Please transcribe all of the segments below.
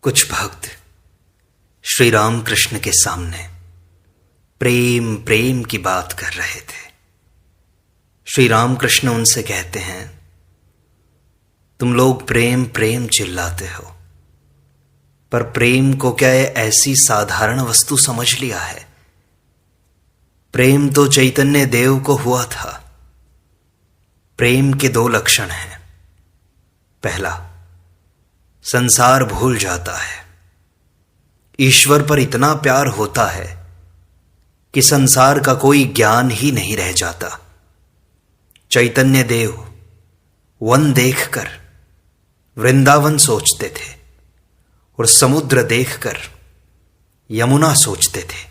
कुछ भक्त श्री राम कृष्ण के सामने प्रेम प्रेम की बात कर रहे थे। श्री राम कृष्ण उनसे कहते हैं, तुम लोग प्रेम प्रेम चिल्लाते हो, पर प्रेम को क्या ऐसी साधारण वस्तु समझ लिया है? प्रेम तो चैतन्य देव को हुआ था। प्रेम के दो लक्षण हैं। पहला, संसार भूल जाता है। ईश्वर पर इतना प्यार होता है कि संसार का कोई ज्ञान ही नहीं रह जाता। चैतन्य देव वन देखकर वृंदावन सोचते थे और समुद्र देखकर यमुना सोचते थे।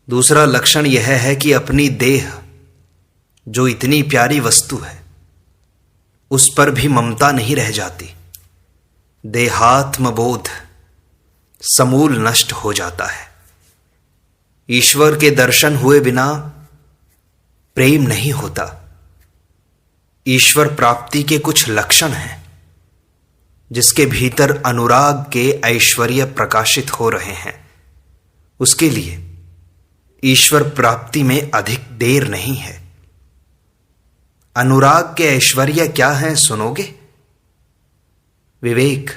दूसरा लक्षण यह है कि अपनी देह, जो इतनी प्यारी वस्तु है, उस पर भी ममता नहीं रह जाती। देहात्म बोध समूल नष्ट हो जाता है। ईश्वर के दर्शन हुए बिना प्रेम नहीं होता। ईश्वर प्राप्ति के कुछ लक्षण हैं जिसके भीतर अनुराग के ऐश्वर्य प्रकाशित हो रहे हैं। उसके लिए ईश्वर प्राप्ति में अधिक देर नहीं है। अनुराग के ऐश्वर्य क्या हैं सुनोगे? विवेक,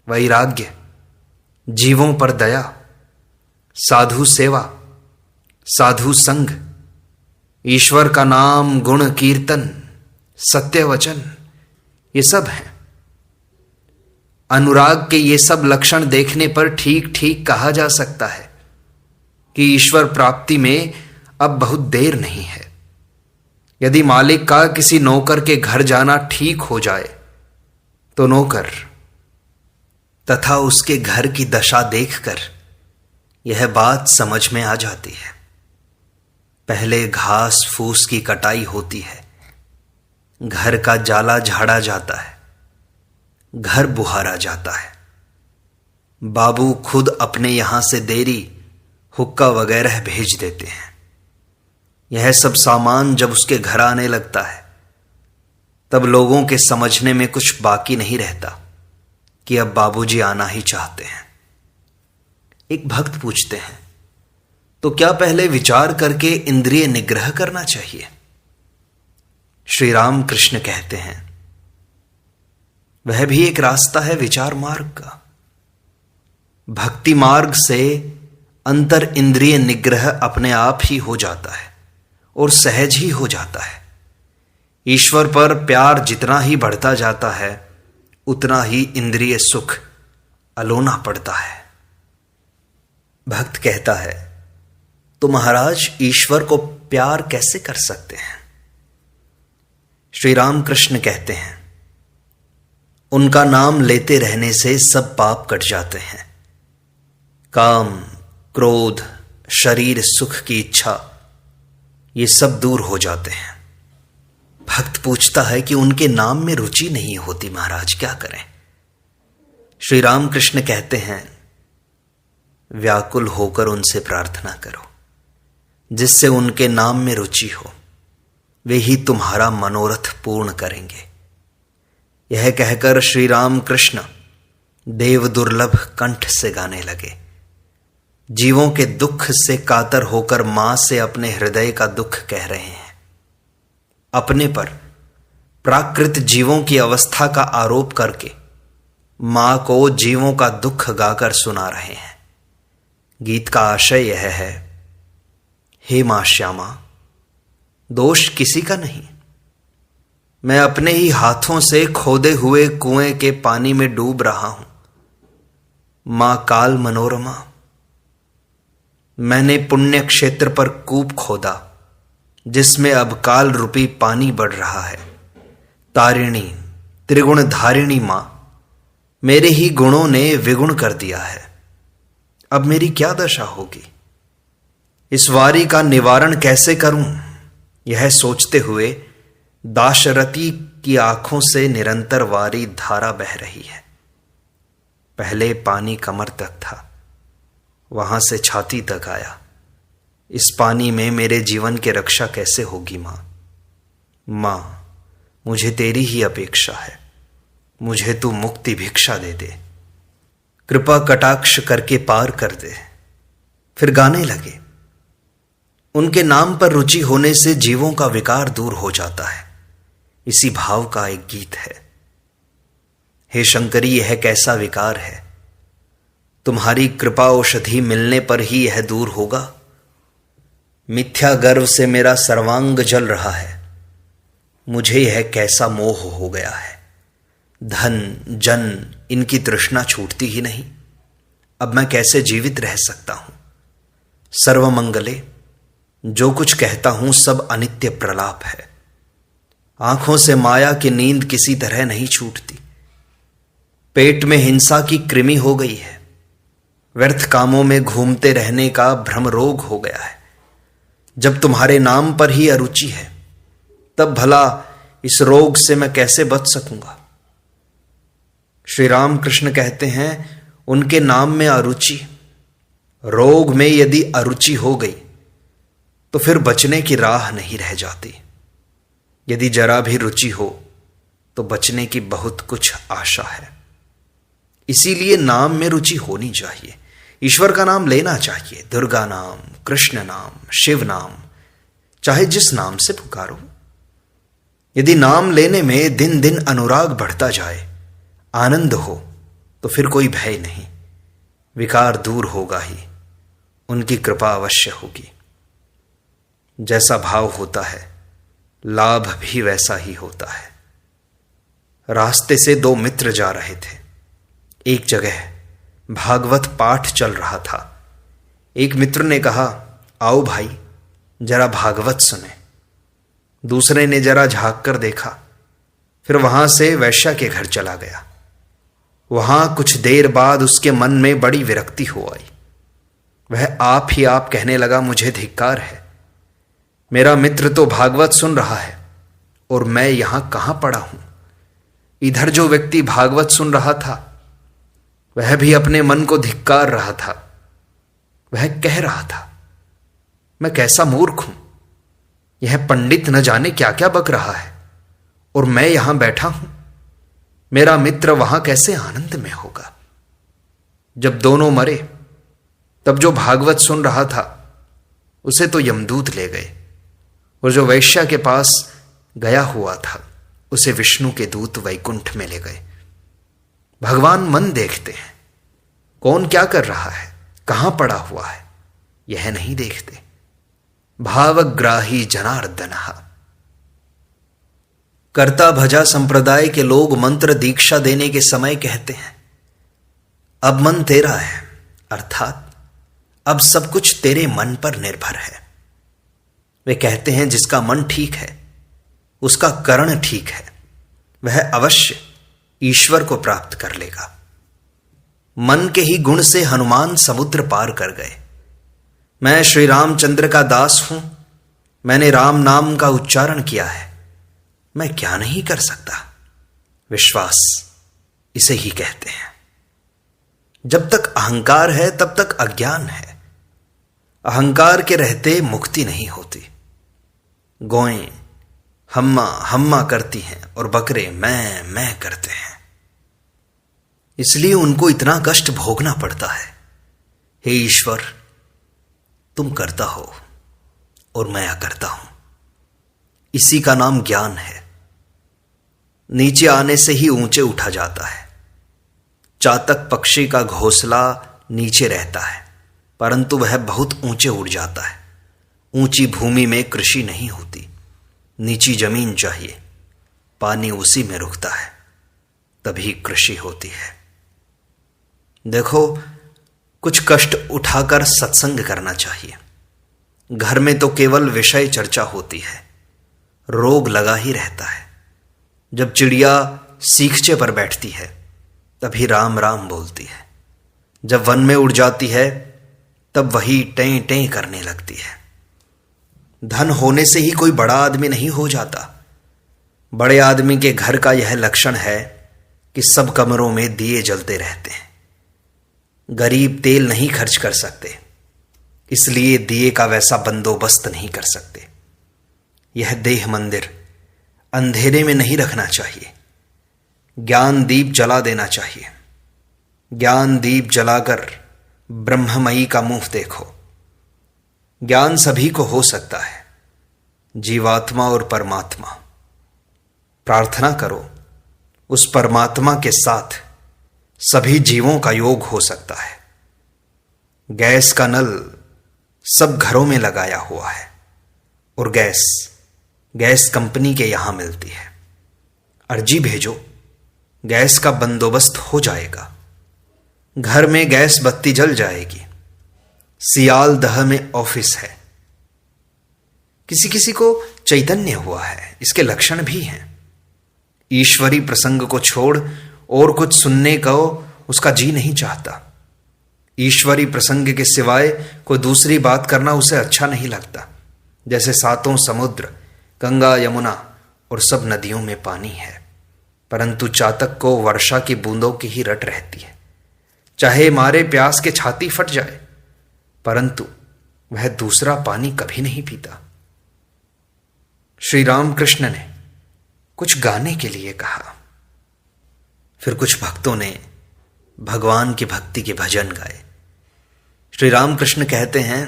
वैराग्य, जीवों पर दया, साधु सेवा, साधु संग, ईश्वर का नाम, गुण कीर्तन, सत्य वचन, ये सब है। अनुराग के ये सब लक्षण देखने पर ठीक ठीक कहा जा सकता है कि ईश्वर प्राप्ति में अब बहुत देर नहीं है। यदि मालिक का किसी नौकर के घर जाना ठीक हो जाए तो नौकर तथा उसके घर की दशा देखकर यह बात समझ में आ जाती है। पहले घास फूस की कटाई होती है, घर का जाला झाड़ा जाता है, घर बुहारा जाता है। बाबू खुद अपने यहां से देरी, हुक्का वगैरह भेज देते हैं। यह सब सामान जब उसके घर आने लगता है तब लोगों के समझने में कुछ बाकी नहीं रहता कि अब बाबूजी आना ही चाहते हैं। एक भक्त पूछते हैं, तो क्या पहले विचार करके इंद्रिय निग्रह करना चाहिए? श्री राम कृष्ण कहते हैं, वह भी एक रास्ता है विचार मार्ग का। भक्ति मार्ग से अंतर इंद्रिय निग्रह अपने आप ही हो जाता है और सहज ही हो जाता है। ईश्वर पर प्यार जितना ही बढ़ता जाता है उतना ही इंद्रिय सुख अलोना पड़ता है। भक्त कहता है, तो महाराज ईश्वर को प्यार कैसे कर सकते हैं? श्री राम कृष्ण कहते हैं, उनका नाम लेते रहने से सब पाप कट जाते हैं। काम, क्रोध, शरीर सुख की इच्छा, ये सब दूर हो जाते हैं। भक्त पूछता है कि उनके नाम में रुचि नहीं होती महाराज, क्या करें? श्री राम कृष्ण कहते हैं, व्याकुल होकर उनसे प्रार्थना करो, जिससे उनके नाम में रुचि हो। वे ही तुम्हारा मनोरथ पूर्ण करेंगे। यह कहकर श्री राम कृष्ण देव दुर्लभ कंठ से गाने लगे। जीवों के दुख से कातर होकर मां से अपने हृदय का दुख कह रहे हैं। अपने पर प्राकृत जीवों की अवस्था का आरोप करके मां को जीवों का दुख गाकर सुना रहे हैं। गीत का आशय यह है, हे मां श्यामा, दोष किसी का नहीं। मैं अपने ही हाथों से खोदे हुए कुएं के पानी में डूब रहा हूं। मां काल मनोरमा, मैंने पुण्य क्षेत्र पर कूप खोदा जिसमें अब काल रूपी पानी बढ़ रहा है। तारिणी, त्रिगुण धारिणी मां, मेरे ही गुणों ने विगुण कर दिया है। अब मेरी क्या दशा होगी? इस वारी का निवारण कैसे करूं? यह सोचते हुए दाशरथी की आंखों से निरंतर वारी धारा बह रही है। पहले पानी कमर तक था, वहां से छाती तक आया। इस पानी में मेरे जीवन की रक्षा कैसे होगी मां? मां, मुझे तेरी ही अपेक्षा है। मुझे तू मुक्ति भिक्षा दे दे। कृपा कटाक्ष करके पार कर दे। फिर गाने लगे। उनके नाम पर रुचि होने से जीवों का विकार दूर हो जाता है। इसी भाव का एक गीत है। हे शंकरी, यह कैसा विकार है, तुम्हारी कृपा औषधि मिलने पर ही यह दूर होगा। मिथ्या गर्व से मेरा सर्वांग जल रहा है, मुझे यह कैसा मोह हो गया है। धन जन इनकी तृष्णा छूटती ही नहीं, अब मैं कैसे जीवित रह सकता हूं। सर्वमंगले, जो कुछ कहता हूं सब अनित्य प्रलाप है। आंखों से माया की नींद किसी तरह नहीं छूटती। पेट में हिंसा की कृमि हो गई है। व्यर्थ कामों में घूमते रहने का भ्रम रोग हो गया है। जब तुम्हारे नाम पर ही अरुचि है, तब भला इस रोग से मैं कैसे बच सकूंगा। श्री राम कृष्ण कहते हैं, उनके नाम में अरुचि, रोग में यदि अरुचि हो गई तो फिर बचने की राह नहीं रह जाती। यदि जरा भी रुचि हो तो बचने की बहुत कुछ आशा है। इसीलिए नाम में रुचि होनी चाहिए। ईश्वर का नाम लेना चाहिए, दुर्गा नाम, कृष्ण नाम, शिव नाम, चाहे जिस नाम से पुकारो। यदि नाम लेने में दिन दिन अनुराग बढ़ता जाए, आनंद हो, तो फिर कोई भय नहीं, विकार दूर होगा ही, उनकी कृपा अवश्य होगी। जैसा भाव होता है, लाभ भी वैसा ही होता है। रास्ते से दो मित्र जा रहे थे। एक जगह भागवत पाठ चल रहा था। एक मित्र ने कहा, आओ भाई जरा भागवत सुने। दूसरे ने जरा झांक कर देखा, फिर वहां से वैश्या के घर चला गया। वहां कुछ देर बाद उसके मन में बड़ी विरक्ति हो आई। वह आप ही आप कहने लगा, मुझे धिक्कार है, मेरा मित्र तो भागवत सुन रहा है और मैं यहां कहां पड़ा हूं। इधर जो व्यक्ति भागवत सुन रहा था वह भी अपने मन को धिक्कार रहा था। वह कह रहा था, मैं कैसा मूर्ख हूं, यह पंडित न जाने क्या क्या बक रहा है और मैं यहां बैठा हूं। मेरा मित्र वहां कैसे आनंद में होगा। जब दोनों मरे तब जो भागवत सुन रहा था उसे तो यमदूत ले गए और जो वैश्या के पास गया हुआ था उसे विष्णु के दूत वैकुंठ में ले गए। भगवान मन देखते हैं, कौन क्या कर रहा है, कहां पड़ा हुआ है, यह नहीं देखते। भावग्राही जनार्दन। कर्ता भजा संप्रदाय के लोग मंत्र दीक्षा देने के समय कहते हैं, अब मन तेरा है, अर्थात अब सब कुछ तेरे मन पर निर्भर है। वे कहते हैं, जिसका मन ठीक है उसका कर्ण ठीक है, वह अवश्य ईश्वर को प्राप्त कर लेगा। मन के ही गुण से हनुमान समुद्र पार कर गए। मैं श्री रामचंद्र का दास हूं, मैंने राम नाम का उच्चारण किया है, मैं क्या नहीं कर सकता। विश्वास इसे ही कहते हैं। जब तक अहंकार है तब तक अज्ञान है। अहंकार के रहते मुक्ति नहीं होती। गौएं हम्मा हम्मा करती हैं और बकरे मैं करते हैं, इसलिए उनको इतना कष्ट भोगना पड़ता है। हे ईश्वर, तुम करता हो और मैं अकर्ता हूं। इसी का नाम ज्ञान है। नीचे आने से ही ऊंचे उठा जाता है। चातक पक्षी का घोंसला नीचे रहता है, परंतु वह बहुत ऊंचे उड़ जाता है। ऊंची भूमि में कृषि नहीं होती, नीची जमीन चाहिए, पानी उसी में रुकता है, तभी कृषि होती है। देखो, कुछ कष्ट उठाकर सत्संग करना चाहिए। घर में तो केवल विषय चर्चा होती है, रोग लगा ही रहता है। जब चिड़िया सीखचे पर बैठती है तभी राम राम बोलती है, जब वन में उड़ जाती है तब वही टें टें करने लगती है। धन होने से ही कोई बड़ा आदमी नहीं हो जाता। बड़े आदमी के घर का यह लक्षण है कि सब कमरों में दिए जलते रहते हैं। गरीब तेल नहीं खर्च कर सकते, इसलिए दिए का वैसा बंदोबस्त नहीं कर सकते। यह देह मंदिर अंधेरे में नहीं रखना चाहिए, ज्ञान दीप जला देना चाहिए। ज्ञान दीप जलाकर ब्रह्ममयी का मुंह देखो। ज्ञान सभी को हो सकता है, जीवात्मा और परमात्मा। प्रार्थना करो, उस परमात्मा के साथ सभी जीवों का योग हो सकता है। गैस का नल सब घरों में लगाया हुआ है और गैस कंपनी के यहां मिलती है। अर्जी भेजो, गैस का बंदोबस्त हो जाएगा। घर में गैस बत्ती जल जाएगी। सियालदह में ऑफिस है। किसी किसी को चैतन्य हुआ है, इसके लक्षण भी हैं। ईश्वरी प्रसंग को छोड़ और कुछ सुनने को उसका जी नहीं चाहता। ईश्वरी प्रसंग के सिवाय कोई दूसरी बात करना उसे अच्छा नहीं लगता। जैसे सातों समुद्र, गंगा, यमुना और सब नदियों में पानी है, परंतु चातक को वर्षा की बूंदों की ही रट रहती है। चाहे मारे प्यास के छाती फट जाए, परंतु वह दूसरा पानी कभी नहीं पीता। श्री रामकृष्ण ने कुछ गाने के लिए कहा। फिर कुछ भक्तों ने भगवान की भक्ति के भजन गाए। श्री रामकृष्ण कहते हैं,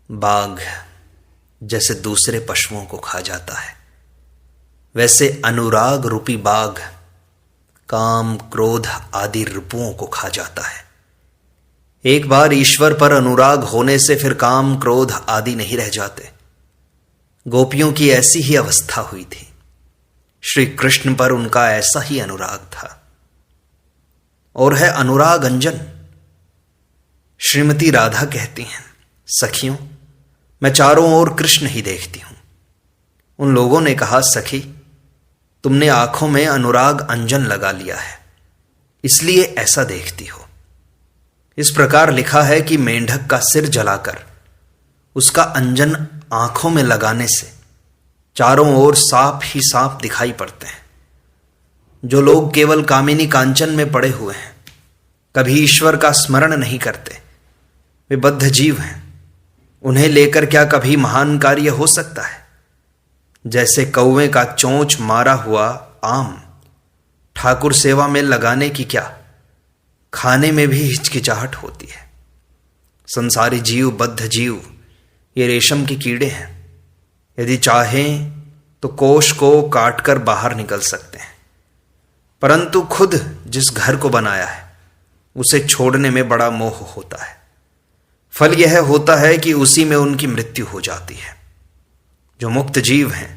बाघ जैसे दूसरे पशुओं को खा जाता है, वैसे अनुराग रूपी बाघ काम, क्रोध आदि रिपुओं को खा जाता है। एक बार ईश्वर पर अनुराग होने से फिर काम, क्रोध आदि नहीं रह जाते। गोपियों की ऐसी ही अवस्था हुई थी। श्री कृष्ण पर उनका ऐसा ही अनुराग था और है अनुराग अंजन। श्रीमती राधा कहती हैं, सखियों, मैं चारों ओर कृष्ण ही देखती हूं। उन लोगों ने कहा, सखी, तुमने आंखों में अनुराग अंजन लगा लिया है, इसलिए ऐसा देखती हो। इस प्रकार लिखा है कि मेंढक का सिर जलाकर उसका अंजन आंखों में लगाने से चारों ओर सांप ही सांप दिखाई पड़ते हैं। जो लोग केवल कामिनी कांचन में पड़े हुए हैं, कभी ईश्वर का स्मरण नहीं करते, वे बद्ध जीव हैं। उन्हें लेकर क्या कभी महान कार्य हो सकता है? जैसे कौवे का चोंच मारा हुआ आम ठाकुर सेवा में लगाने की क्या, खाने में भी हिचकिचाहट होती है। संसारी जीव, बद्ध जीव, ये रेशम के कीड़े हैं। यदि चाहें तो कोश को काटकर बाहर निकल सकते हैं, परंतु खुद जिस घर को बनाया है उसे छोड़ने में बड़ा मोह होता है। फल यह होता है कि उसी में उनकी मृत्यु हो जाती है। जो मुक्त जीव हैं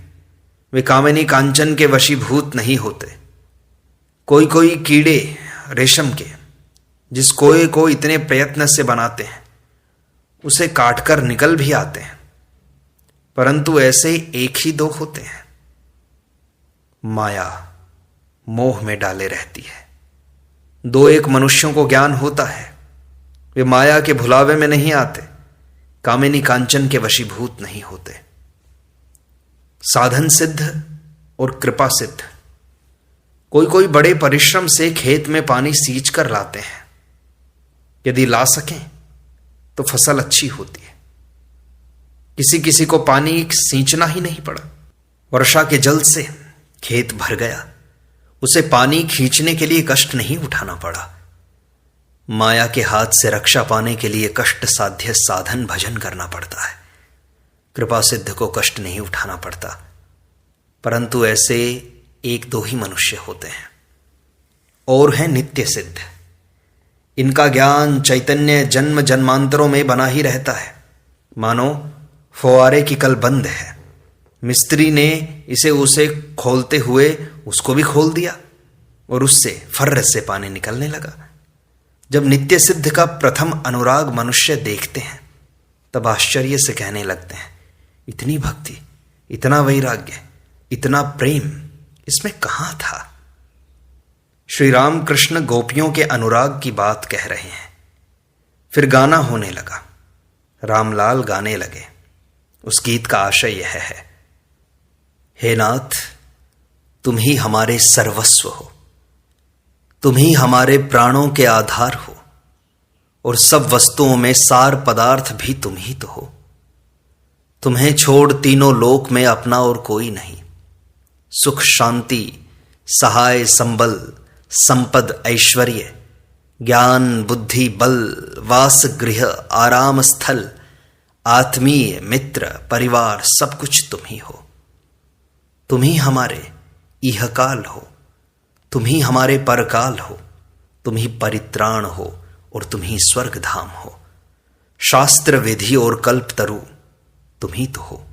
वे कामिनी कांचन के वशीभूत नहीं होते। कोई कोई कीड़े रेशम के जिस कोए को इतने प्रयत्न से बनाते हैं उसे काटकर निकल भी आते हैं, परंतु ऐसे एक ही दो होते हैं। माया मोह में डाले रहती है। दो एक मनुष्यों को ज्ञान होता है, वे माया के भुलावे में नहीं आते, कामिनी कांचन के वशीभूत नहीं होते। साधन सिद्ध और कृपा सिद्ध। कोई कोई बड़े परिश्रम से खेत में पानी सींच कर लाते हैं। यदि ला सकें तो फसल अच्छी होती है। किसी किसी को पानी सींचना ही नहीं पड़ा, वर्षा के जल से खेत भर गया, उसे पानी खींचने के लिए कष्ट नहीं उठाना पड़ा। माया के हाथ से रक्षा पाने के लिए कष्ट साध्य साधन भजन करना पड़ता है। कृपा सिद्ध को कष्ट नहीं उठाना पड़ता, परंतु ऐसे एक दो ही मनुष्य होते हैं। और है नित्य सिद्ध। इनका ज्ञान चैतन्य जन्म जन्मांतरों में बना ही रहता है। मानो फुआरे की कल बंद है, मिस्त्री ने इसे उसे खोलते हुए उसको भी खोल दिया और उससे फर्र से पानी निकलने लगा। जब नित्य सिद्ध का प्रथम अनुराग मनुष्य देखते हैं तब आश्चर्य से कहने लगते हैं, इतनी भक्ति, इतना वैराग्य, इतना प्रेम इसमें कहां था? श्री रामकृष्ण गोपियों के अनुराग की बात कह रहे हैं। फिर गाना होने लगा। रामलाल गाने लगे। उस गीत का आशय यह है, हे नाथ, तुम ही हमारे सर्वस्व हो, तुम ही हमारे प्राणों के आधार हो, और सब वस्तुओं में सार पदार्थ भी तुम ही तो हो। तुम्हें छोड़ तीनों लोक में अपना और कोई नहीं। सुख शांति, सहाय संबल, संपद, ऐश्वर्य ज्ञान, बुद्धि, बल, वास गृह, आराम स्थल, आत्मीय, मित्र, परिवार, सब कुछ तुम ही हो। तुम ही हमारे इहकाल हो, तुम ही हमारे परकाल हो, तुम ही परित्राण हो और तुम ही स्वर्ग धाम हो। शास्त्र, विधि और कल्प तरु तुम ही तो हो।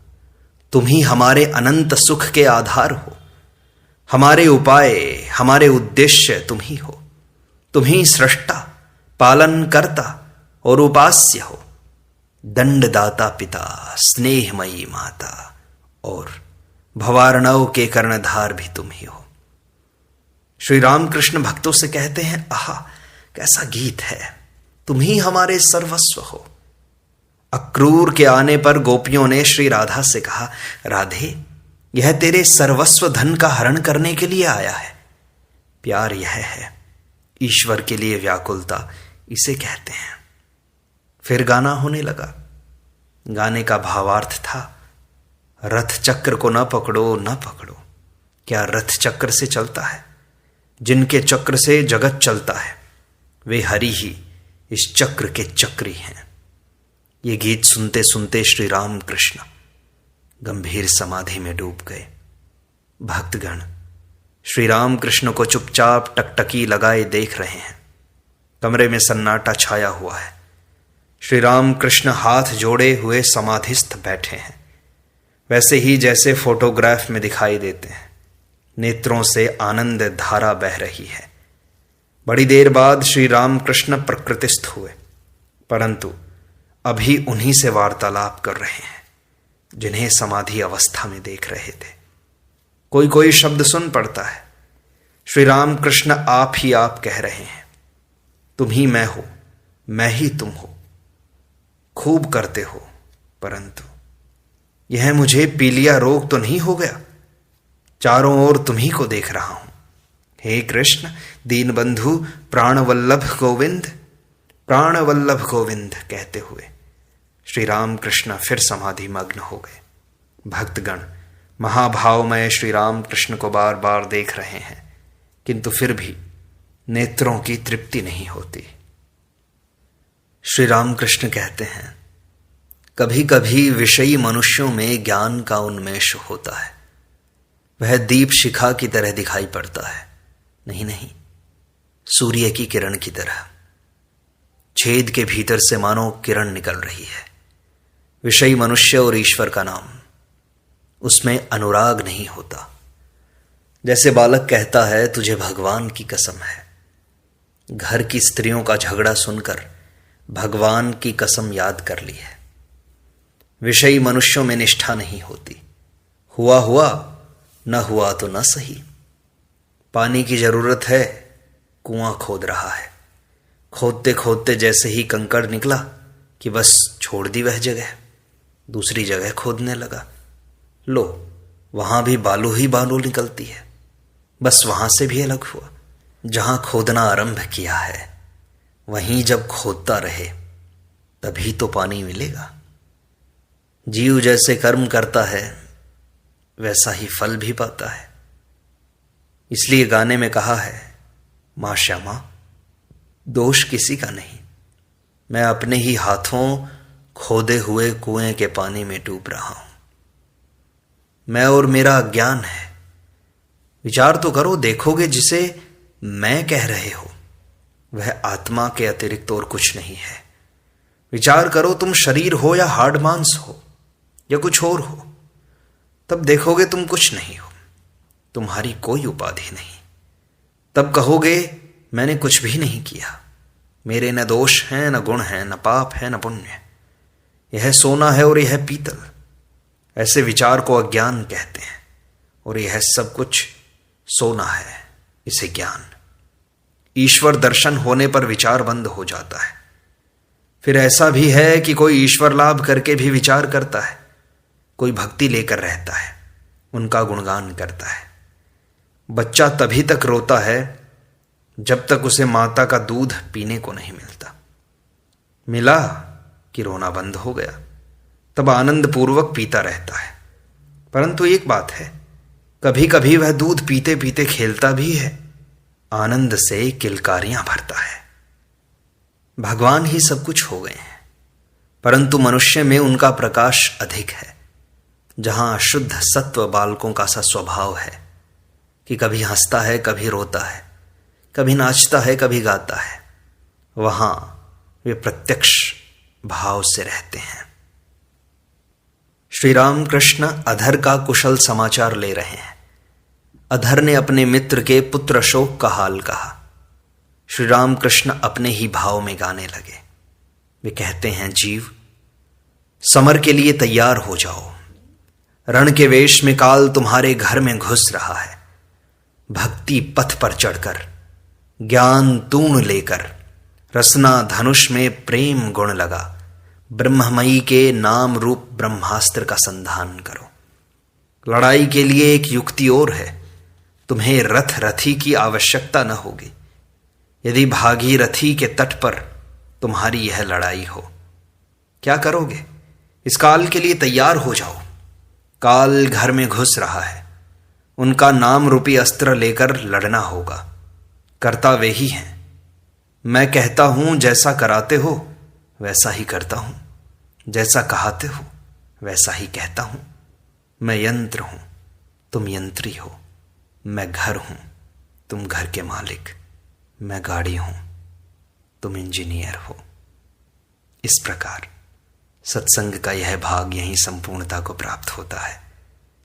तुम ही हमारे अनंत सुख के आधार हो। हमारे उपाय, हमारे उद्देश्य तुम ही हो। तुम ही सृष्टा, पालन करता और उपास्य हो। दंडदाता पिता, स्नेहमयी माता और भवार्णव के कर्णधार भी तुम ही हो। श्री रामकृष्ण भक्तों से कहते हैं, आहा कैसा गीत है, तुम ही हमारे सर्वस्व हो। अक्रूर के आने पर गोपियों ने श्री राधा से कहा, राधे यह तेरे सर्वस्व धन का हरण करने के लिए आया है। प्यार यह है, ईश्वर के लिए व्याकुलता इसे कहते हैं। फिर गाना होने लगा। गाने का भावार्थ था, रथ चक्र को न पकड़ो न पकड़ो। क्या रथ चक्र से चलता है? जिनके चक्र से जगत चलता है वे हरि ही इस चक्र के चक्री हैं। ये गीत सुनते सुनते श्री राम कृष्ण गंभीर समाधि में डूब गए। भक्तगण श्री राम कृष्ण को चुपचाप टकटकी लगाए देख रहे हैं। कमरे में सन्नाटा छाया हुआ है। श्री राम कृष्ण हाथ जोड़े हुए समाधिस्थ बैठे हैं, वैसे ही जैसे फोटोग्राफ में दिखाई देते हैं। नेत्रों से आनंद धारा बह रही है। बड़ी देर बाद श्री राम कृष्ण प्रकृतिस्थ हुए, परंतु अभी उन्हीं से वार्तालाप कर रहे हैं जिन्हें समाधि अवस्था में देख रहे थे। कोई कोई शब्द सुन पड़ता है। श्री राम कृष्ण आप ही आप कह रहे हैं, तुम ही मैं हो, मैं ही तुम हो। खूब करते हो, परंतु यह मुझे पीलिया रोग तो नहीं हो गया? चारों ओर तुम्ही को देख रहा हूं। हे कृष्ण, दीन बंधु, प्राणवल्लभ गोविंद, प्राणवल्लभ गोविंद कहते हुए श्री राम कृष्ण फिर समाधि मग्न हो गए। भक्तगण महाभावमय श्री राम कृष्ण को बार बार देख रहे हैं, किंतु फिर भी नेत्रों की तृप्ति नहीं होती। श्री राम कृष्ण कहते हैं, कभी कभी विषयी मनुष्यों में ज्ञान का उन्मेष होता है। वह दीप शिखा की तरह दिखाई पड़ता है। नहीं नहीं, सूर्य की किरण की तरह। छेद के भीतर से मानो किरण निकल रही है। विषयी मनुष्य और ईश्वर का नाम, उसमें अनुराग नहीं होता। जैसे बालक कहता है, तुझे भगवान की कसम है। घर की स्त्रियों का झगड़ा सुनकर भगवान की कसम याद कर ली है। विषयी मनुष्यों में निष्ठा नहीं होती। हुआ हुआ, न हुआ तो न सही। पानी की जरूरत है, कुआं खोद रहा है। खोदते खोदते जैसे ही कंकड़ निकला कि बस छोड़ दी वह जगह, दूसरी जगह खोदने लगा। लो, वहां भी बालू ही बालू निकलती है। बस वहां से भी अलग हुआ। जहां खोदना आरंभ किया है वहीं जब खोदता रहे तभी तो पानी मिलेगा। जीव जैसे कर्म करता है वैसा ही फल भी पाता है। इसलिए गाने में कहा है, मां श्यामा दोष किसी का नहीं, मैं अपने ही हाथों खोदे हुए कुएं के पानी में डूब रहा हूं। मैं और मेरा अज्ञान है। विचार तो करो, देखोगे जिसे मैं कह रहे हो वह आत्मा के अतिरिक्त और कुछ नहीं है। विचार करो, तुम शरीर हो या हाड़ मांस हो या कुछ और हो, तब देखोगे तुम कुछ नहीं हो, तुम्हारी कोई उपाधि नहीं। तब कहोगे मैंने कुछ भी नहीं किया, मेरे न दोष हैं न गुण हैं, न पाप है न पुण्य, यह सोना है और यह पीतल। ऐसे विचार को अज्ञान कहते हैं और यह सब कुछ सोना है, इसे ज्ञान। ईश्वर दर्शन होने पर विचार बंद हो जाता है। फिर ऐसा भी है कि कोई ईश्वर लाभ करके भी विचार करता है, कोई भक्ति लेकर रहता है, उनका गुणगान करता है। बच्चा तभी तक रोता है जब तक उसे माता का दूध पीने को नहीं मिलता। मिला कि रोना बंद हो गया, तब आनंद पूर्वक पीता रहता है। परंतु एक बात है, कभी कभी वह दूध पीते पीते खेलता भी है, आनंद से किलकारियां भरता है। भगवान ही सब कुछ हो गए हैं, परंतु मनुष्य में उनका प्रकाश अधिक है। जहां शुद्ध सत्व बालकों का सा स्वभाव है कि कभी हंसता है, कभी रोता है, कभी नाचता है, कभी गाता है, वहां वे प्रत्यक्ष भाव से रहते हैं। श्री राम कृष्ण अधर का कुशल समाचार ले रहे हैं। अधर ने अपने मित्र के पुत्र शोक का हाल कहा। श्री राम कृष्ण अपने ही भाव में गाने लगे। वे कहते हैं, जीव, समर के लिए तैयार हो जाओ। रण के वेश में काल तुम्हारे घर में घुस रहा है। भक्ति पथ पर चढ़कर, ज्ञान तूण लेकर, रसना धनुष में प्रेम गुण लगा, ब्रह्ममयी के नाम रूप ब्रह्मास्त्र का संधान करो। लड़ाई के लिए एक युक्ति और है। तुम्हें रथी की आवश्यकता न होगी यदि भागीरथी के तट पर तुम्हारी यह लड़ाई हो। क्या करोगे? इस काल के लिए तैयार हो जाओ। काल घर में घुस रहा है। उनका नाम रूपी अस्त्र लेकर लड़ना होगा। करता वे ही हैं। मैं कहता हूं जैसा कराते हो वैसा ही करता हूं, जैसा कहाते हो वैसा ही कहता हूं। मैं यंत्र हूं, तुम यंत्री हो। मैं घर हूं, तुम घर के मालिक। मैं गाड़ी हूं, तुम इंजीनियर हो। इस प्रकार सत्संग का यह भाग यहीं संपूर्णता को प्राप्त होता है।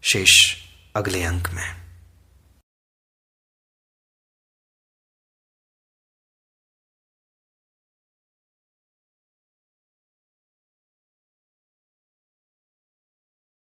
शेष अगले अंक में।